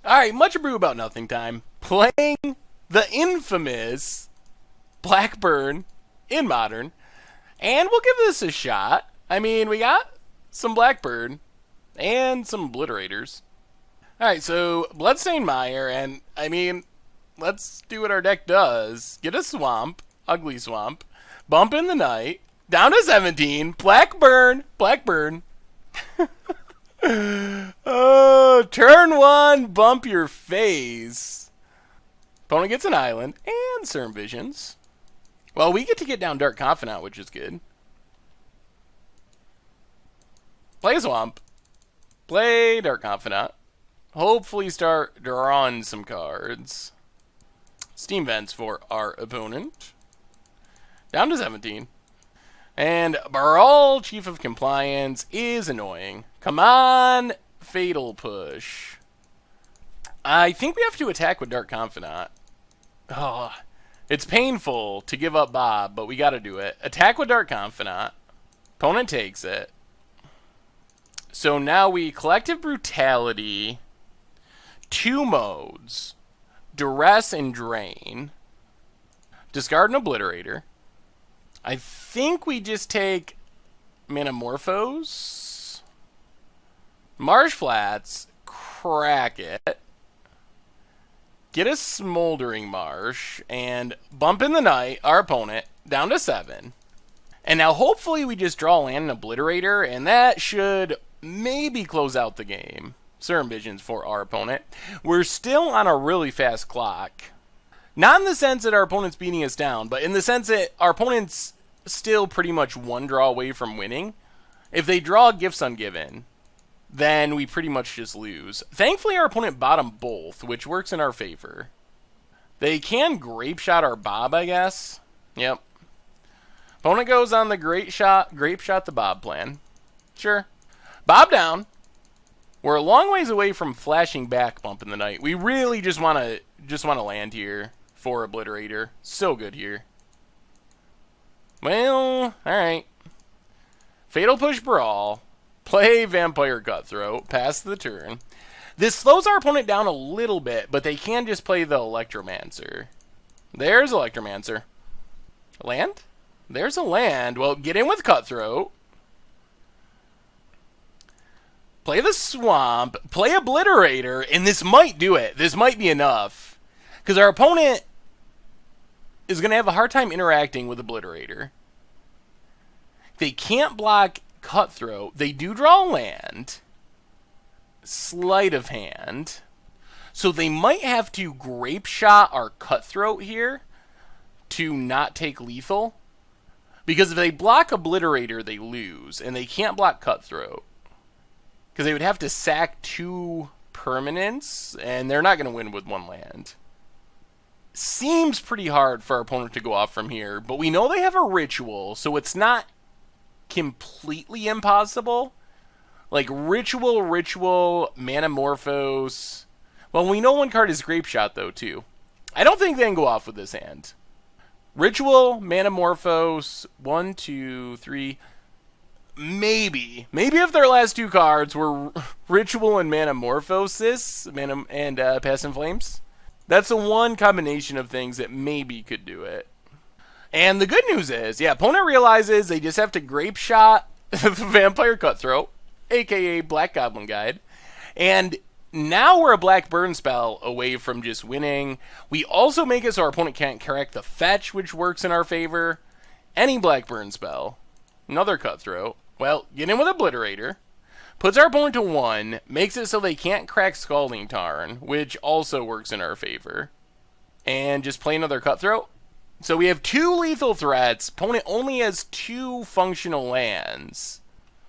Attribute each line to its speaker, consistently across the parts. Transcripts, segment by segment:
Speaker 1: Alright, much ado about nothing time. Playing the infamous Blackburn in Modern. And we'll give this a shot. I mean, we got some Blackburn and some Obliterators. Alright, so Bloodstained Mire, and I mean, let's do what our deck does. Get a Swamp, Ugly Swamp, Bump in the Night, down to 17, Blackburn, Blackburn. Oh, turn one, bump your face. Opponent gets an island and certain visions. Well, we get to get down Dark Confidant, which is good. Play a Swamp. Play Dark Confidant. Hopefully start drawing some cards. Steam Vents for our opponent. Down to 17. And Baral, Chief of Compliance, is annoying. Come on, Fatal Push. I think we have to attack with Dark Confidant. Oh, it's painful to give up Bob, but we gotta do it. Attack with Dark Confidant. Opponent takes it. So now we Collective Brutality, 2 modes, Duress and Drain, discard an Obliterator. I think we just take Manamorphose, Marsh Flats, crack it, get a Smoldering Marsh, and bump in the night, our opponent, down to 7. And now hopefully we just draw land and Obliterator, and that should maybe close out the game. Certain visions for our opponent. We're still on a really fast clock. Not in the sense that our opponent's beating us down, but in the sense that our opponent's still pretty much one draw away from winning. If they draw Gifts Ungiven, then we pretty much just lose. Thankfully, our opponent bottom both, which works in our favor. They can Grapeshot our Bob, I guess. Yep. Opponent goes on the Grapeshot the Bob plan. Sure. Bob down. We're a long ways away from flashing back Bump in the Night. We really just want to land here for Obliterator. So good here. Well, alright. Fatal Push Brawl. Play Vampire Cutthroat. Pass the turn. This slows our opponent down a little bit, but they can just play the Electromancer. There's Electromancer. Land? There's a land. Well, get in with Cutthroat. Play the Swamp. Play Obliterator. And this might do it. This might be enough. Because our opponent is going to have a hard time interacting with Obliterator. They can't block Cutthroat. They do draw land. Sleight of hand. So they might have to Grapeshot our Cutthroat here to not take lethal. Because if they block Obliterator, they lose. And they can't block Cutthroat. Because they would have to sack 2 permanents. And they're not going to win with 1 land. Seems pretty hard for our opponent to go off from here. But we know they have a Ritual. So it's not completely impossible. Like Ritual, Manamorphose. Well, we know 1 card is Grapeshot, though, too. I don't think they can go off with this hand. Ritual, Manamorphose, 1, 2, 3. Maybe if their last 2 cards were Ritual and Manamorphosis, and Pass in Flames. That's the one combination of things that maybe could do it. And the good news is, yeah, opponent realizes they just have to Grapeshot the Vampire Cutthroat, a.k.a. Black Goblin Guide. And now we're a Black Burn spell away from just winning. We also make it so our opponent can't correct the fetch, which works in our favor. Any Black Burn spell. Another Cutthroat. Well, get in with Obliterator. Puts our opponent to 1. Makes it so they can't crack Scalding Tarn, which also works in our favor. And just play another Cutthroat. So we have 2 lethal threats. Opponent only has 2 functional lands.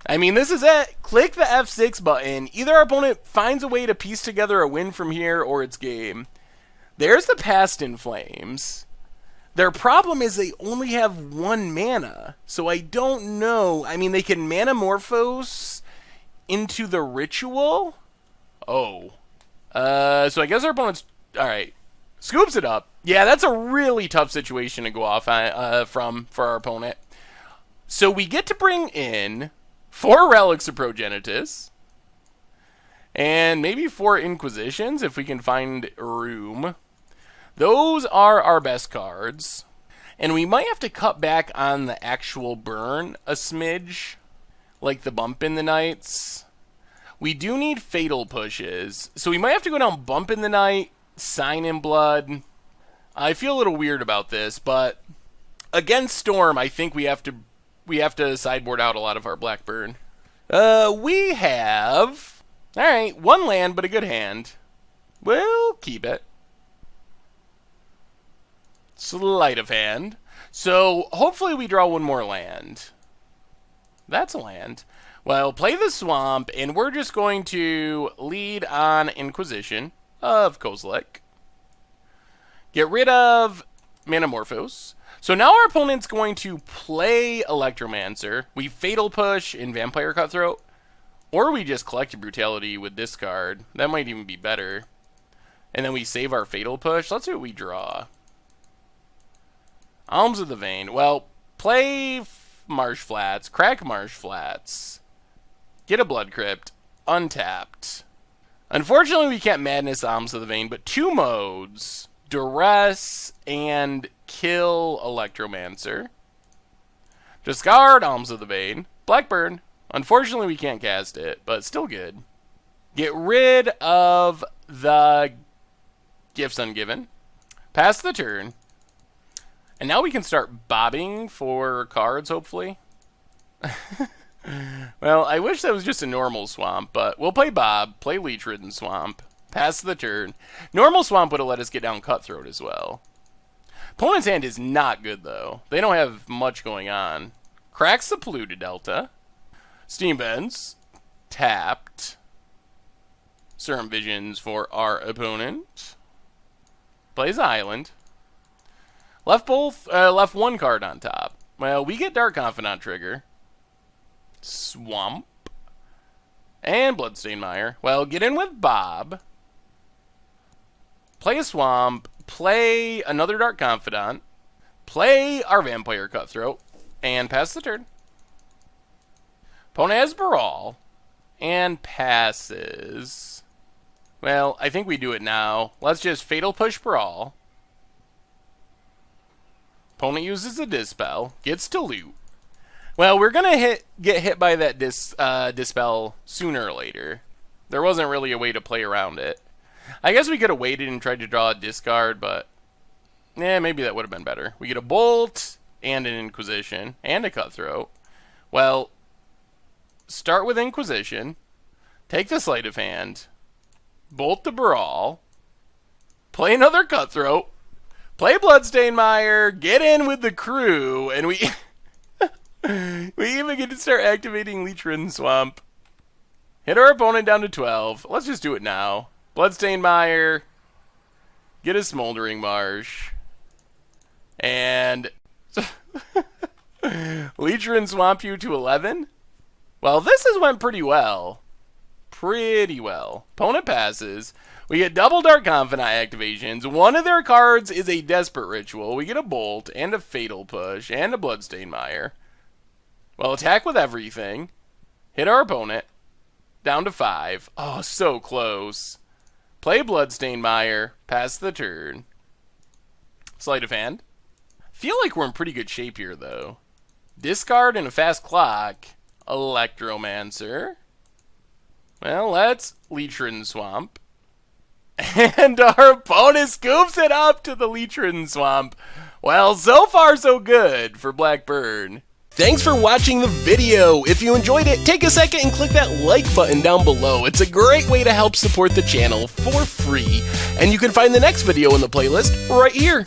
Speaker 1: I mean, this is it. Click the F6 button. Either our opponent finds a way to piece together a win from here, or it's game. There's the Past in Flames. Their problem is they only have 1 mana. So I don't know. I mean, they can Manamorphose into the Ritual. Oh. So I guess our opponent's... Alright. Scoops it up. Yeah, that's a really tough situation to go off for our opponent. So we get to bring in 4 Relics of Progenitus. And maybe 4 Inquisitions if we can find room. Those are our best cards. And we might have to cut back on the actual burn a smidge, like the Bump in the Nights. We do need Fatal Pushes, so we might have to go down Bump in the Night, Sign in Blood. I feel a little weird about this, but against Storm, I think we have to sideboard out a lot of our Blackburn. We have, all right, 1 land, but a good hand. We'll keep it. Sleight of hand. So hopefully we draw 1 more land. That's a land. Well, play the Swamp, and we're just going to lead on Inquisition of Kozilek. Get rid of Manamorphose. So now our opponent's going to play Electromancer. We Fatal Push in Vampire Cutthroat. Or we just Collective Brutality with this card. That might even be better. And then we save our Fatal Push. Let's see what we draw. Alms of the Vein. Well, play Marsh Flats. Crack Marsh Flats. Get a Blood Crypt. Untapped. Unfortunately, we can't Madness Alms of the Vein, but 2 modes. Duress and kill Electromancer. Discard Alms of the Vein. Blackburn. Unfortunately, we can't cast it, but still good. Get rid of the Gifts Ungiven. Pass the turn. And now we can start bobbing for cards, hopefully. Well, I wish that was just a normal Swamp, but we'll play Bob, play Leech-Ridden Swamp, pass the turn. Normal Swamp would have let us get down Cutthroat as well. Opponent's hand is not good, though. They don't have much going on. Cracks the Polluted Delta. Steam Vents. Tapped. Serum Visions for our opponent. Plays Island. Left 1 card on top. Well, we get Dark Confidant trigger. Swamp. And Bloodstained Mire. Well, get in with Bob. Play a Swamp. Play another Dark Confidant. Play our Vampire Cutthroat. And pass the turn. Opponent has Baral. And passes. Well, I think we do it now. Let's just Fatal Push Baral. Opponent uses a Dispel. Gets to loot. Well, we're going to get hit by that Dispel sooner or later. There wasn't really a way to play around it. I guess we could have waited and tried to draw a discard, but maybe that would have been better. We get a Bolt and an Inquisition and a Cutthroat. Well, start with Inquisition. Take the Sleight of Hand. Bolt the Baral. Play another Cutthroat. Play Bloodstained Mire, get in with the crew, and we we even get to start activating Leech-Ridden Swamp. Hit our opponent down to 12. Let's just do it now. Bloodstained Mire, get a Smoldering Marsh, and Leech-Ridden Swamp you to 11. Well, this has went pretty well. Pretty well. Opponent passes. We get double Dark Confidant activations. One of their cards is a Desperate Ritual. We get a Bolt and a Fatal Push and a Bloodstained Mire. Well, attack with everything. Hit our opponent. Down to 5. Oh, so close. Play Bloodstained Mire. Pass the turn. Sleight of Hand. Feel like we're in pretty good shape here, though. Discard and a Fast Clock. Electromancer. Well, let's Leech-Ridden Swamp. And our opponent scoops it up to the Leech-Ridden Swamp. Well, so far so good for Blackburn. Thanks for watching the video. If you enjoyed it, take a second and click that like button down below. It's a great way to help support the channel for free. And you can find the next video in the playlist right here.